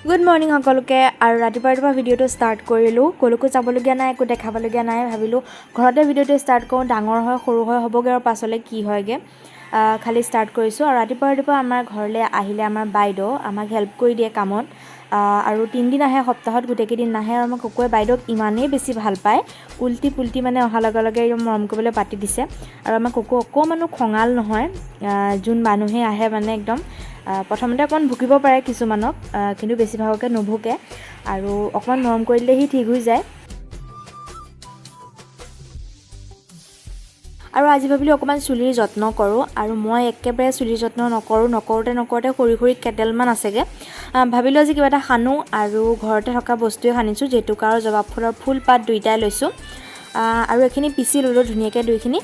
good morning সকলোকে আৰু ৰাতিপুৱা ভিডিঅ'টো ষ্টাৰ্ট কৰিলোঁ কলৈকো যাবলগীয়া নাই একো দেখাবলগীয়া নাই ভাবিলোঁ ঘৰতে ভিডিঅ'টো ষ্টাৰ্ট কৰোঁ ডাঙৰ হয় সৰু হয় হ'বগৈ আৰু পাছলৈ কি হয়গৈ খালি ষ্টাৰ্ট কৰিছোঁ আৰু ৰাতিপুৱা আমাৰ ঘৰলৈ আহিলে আমাৰ বাইদেউ আমাক হেল্প কৰি দিয়ে কামত আৰু 3 দিন আহে সপ্তাহত গোটেইকেইদিন নাহে আৰু আমাৰ কুকুৰে বাইদেউক ইমানেই বেছি ভাল পায় উল্টি পুল্টি মানে অহাৰ লগে লগে মৰম কৰিবলৈ পাতি দিছে আৰু আমাৰ কুকুৰ অকণমানো খঙাল নহয় যোন মানুহে আহে মানে একদম প্ৰথমতে অকণ ভুকিব পাৰে কিছুমানক কিন্তু বেছিভাগকে নুভুকে আৰু অকণমান মৰম কৰি দিলে সি ঠিক হৈ যায় আৰু আজি ভাবিলোঁ অকণমান চুলিৰ যত্ন কৰোঁ আৰু মই একেবাৰে চুলিৰ যত্ন নকৰোঁতে সৰি কেটেলমান আছেগৈ ভাবিলোঁ আজি কিবা এটা সানো আৰু ঘৰতে থকা বস্তুৱে সানিছোঁ জেতুকা আৰু জবা ফুলৰ ফুল পাত দুইটাই লৈছোঁ আৰু এইখিনি পিচি ল'লোঁ ধুনীয়াকৈ দুইখিনি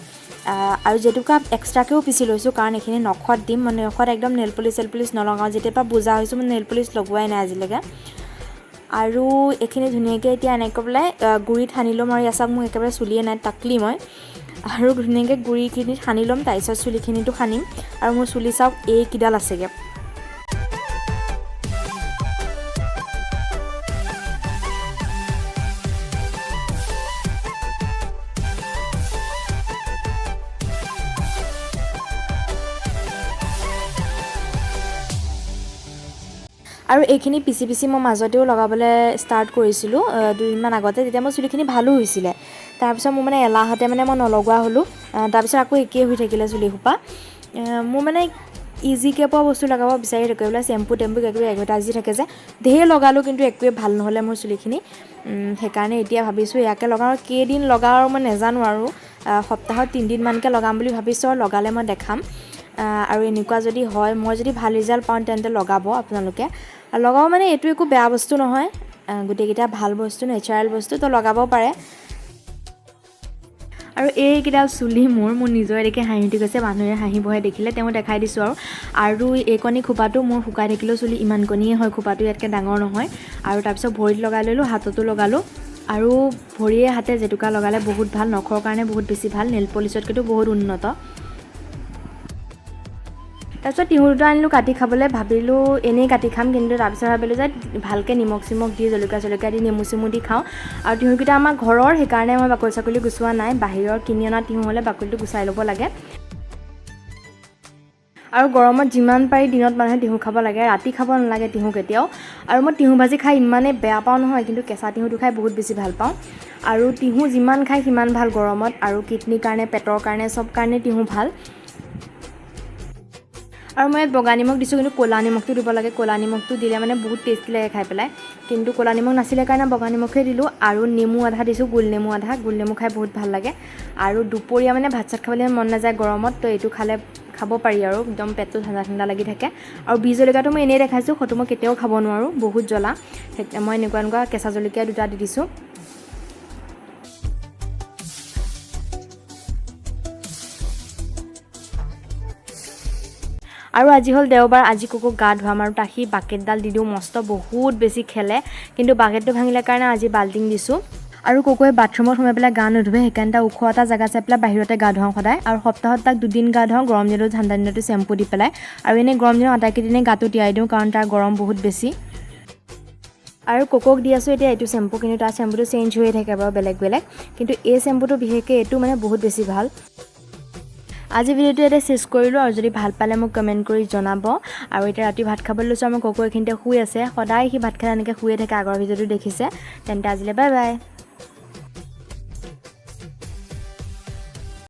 আৰু জেতুকা এক্সট্ৰাকৈও পিচি লৈছোঁ কাৰণ এইখিনি নখত দিম মানে নখত একদম নেল পলিচ নলগাওঁ যেতিয়াৰ বুজা হৈছোঁ মানে নেল পলিচ লগোৱাই নাই আজিলৈকে আৰু এইখিনি ধুনীয়াকৈ এতিয়া এনেকৈ পেলাই গুড়িত সানি ল'ম আৰু ইয়াক মোক একেবাৰে চুলিয়ে নাই টাকলি মই আৰু ধুনীয়াকৈ গুড়িখিনিত সানি ল'ম তাৰপিছত চুলিখিনিতো সানিম আৰু মোৰ চুলি চাওক এইকেইডাল আছেগৈ আৰু এইখিনি পিচি মই মাজতেও লগাবলৈ ষ্টাৰ্ট কৰিছিলোঁ 2 দিনমান আগতে তেতিয়া মোৰ চুলিখিনি ভালো হৈছিলে তাৰপিছত মোৰ মানে এলাহতে মানে মই নলগোৱা হ'লোঁ তাৰপিছত আকৌ একেই হৈ থাকিলে চুলিসোপা মোৰ মানে ইজিকৈ পোৱা বস্তু লগাব বিচাৰি থাকোঁ এইবিলাক চেম্পু একোৱে এডভাৰটাইজ দি থাকে যে ধেৰ লগালোঁ কিন্তু একোৱে ভাল নহ'লে মোৰ চুলিখিনি সেইকাৰণে এতিয়া ভাবিছোঁ ইয়াকে লগাওঁ কেইদিন লগাওঁ আৰু মই নাজানো আৰু সপ্তাহত 3 দিনমানকৈ লগাম বুলি ভাবিছোঁ আৰু লগালে মই দেখাম আৰু এনেকুৱা যদি হয় মই যদি ভাল ৰিজাল্ট পাওঁ তেন্তে লগাব আপোনালোকে লগাব মানে এইটো একো বেয়া বস্তু নহয় গোটেইকেইটা ভাল বস্তু নেচাৰেল বস্তু তো লগাব পাৰে আৰু এইকেইডাল চুলি মোৰ নিজৰে দেখি হাঁহি উঠি গৈছে মানুহে হাঁহিবহে দেখিলে তেওঁ দেখাই দিছোঁ আৰু এইকণি খোপাটো মোৰ শুকাই থাকিলেও চুলি ইমানকণিয়ে হয় খোপাটো ইয়াতকৈ ডাঙৰ নহয় আৰু তাৰপিছত ভৰিত লগাই ল'লোঁ হাততো লগালোঁ আৰু ভৰিয়ে হাতে জেতুকা লগালে বহুত ভাল নখৰ কাৰণে বহুত বেছি ভাল নেল পলিচতকৈতো বহুত উন্নত তাৰপিছত তিহু দুটা আনিলোঁ কাটি খাবলৈ ভাবিলোঁ এনেই কাটি খাম কিন্তু তাৰপিছত ভাবিলোঁ যে ভালকৈ নিমখ চিমখ দি জলকীয়া দি নেমু চেমু দি খাওঁ আৰু তিহুকেইটা আমাৰ ঘৰৰ সেইকাৰণে মই বাকলি চাকলি গুচোৱা নাই বাহিৰৰ কিনি অনা তিহু হ'লে বাকলিটো গুচাই ল'ব লাগে আৰু গৰমত যিমান পাৰি দিনত মানুহে তিহু খাব লাগে ৰাতি খাব নালাগে তিহু কেতিয়াও আৰু মই তিহু ভাজি খাই ইমানেই বেয়া পাওঁ নহয় কিন্তু কেঁচা তিহুটো খাই বহুত বেছি ভাল পাওঁ আৰু তিহু যিমান খায় সিমান ভাল গৰমত আৰু কিডনীৰ কাৰণে পেটৰ কাৰণে চব কাৰণে তিহু ভাল আৰু মই ইয়াত বগা নিমখ দিছোঁ কিন্তু ক'লা নিমখটো দিব লাগে ক'লা নিমখটো দিলে মানে বহুত টেষ্টি লাগে খাই পেলাই কিন্তু ক'লা নিমখ নাছিলে কাৰণে বগা নিমখেই দিলোঁ আৰু নেমু আধা দিছোঁ গোল নেমু খাই বহুত ভাল লাগে আৰু দুপৰীয়া মানে ভাত চাত খাবলৈ মন নাযায় গৰমত তো এইটো খাব পাৰি আৰু একদম পেটটো ঠাণ্ডা লাগি থাকে আৰু বি জলকীয়াটো মই এনেই দেখাইছোঁ সেইটো মই কেতিয়াও খাব নোৱাৰোঁ বহুত জ্বলা মই এনেকুৱা কেঁচা জলকীয়া দুটা দি দিছোঁ আৰু আজি হ'ল দেওবাৰ আজি কুকুক গা ধুৱাম আৰু তাক সি বাকেটডাল দি দিওঁ মস্ত বহুত বেছি খেলে কিন্তু বাকেটটো ভাঙিলে কাৰণে আজি বাল্টিং দিছোঁ আৰু কুকুৰে বাথৰুমত সোমাই পেলাই গা নুধুৱে সেইকাৰণে তাক ওখ এটা জেগা চাই পেলাই বাহিৰতে গা ধুৱাওঁ সদায় আৰু সপ্তাহত তাক 2 দিন গা ধুৱাওঁ গৰম দিনতো ঠাণ্ডা দিনতো চেম্পু দি পেলাই আৰু এনেই গৰম দিনত আটাইকেইদিনে গাটো তিয়াই দিওঁ কাৰণ তাৰ গৰম বহুত বেছি আৰু কুকুক দি আছোঁ এতিয়া এইটো চেম্পু কিন্তু তাৰ চেম্পুটো চেঞ্জ হৈয়ে থাকে বাৰু বেলেগ কিন্তু এই চেম্পুটো বিশেষকৈ এইটো মানে বহুত বেছি ভাল আজি ভিডিঅ'টো ইয়াতে চেছ কৰিলোঁ আৰু যদি ভাল পালে মোক কমেণ্ট কৰি জনাব আৰু এতিয়া ৰাতি ভাত খাবলৈ লৈছোঁ আমাৰ কুকুৰ এইখিনিতে শুই আছে সদায় সি ভাত খাই এনেকৈ শুয়ে থাকে আগৰ ভিডিঅ'টো দেখিছে তেন্তে আজিলৈ বাই বাই